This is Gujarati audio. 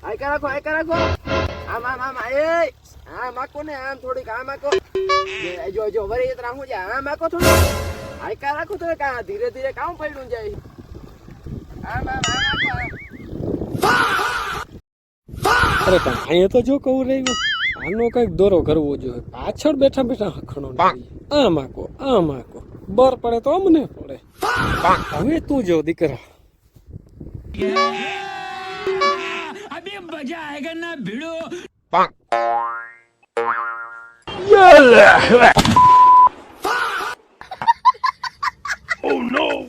આયકા રાખો આમ એ આમ આકો ને આમ થોડીક આમ આકો જો વરી એ ત્રાહું જા આમ આકો થોડું આયકા રાખો તો કા ધીરે ધીરે કામ પડ્યું જાય આમ આકો અરે પણ અહીંયા તો જો કહું રહ્યું આનો કઈક દોરો કરવો જોઈએ પાછળ બેઠા બેઠા હખણો આમ આકો બર પડે તો અમને પડે હવે તું જો દીકરા अभी मजा आएगा ना भिड़ो Oh no!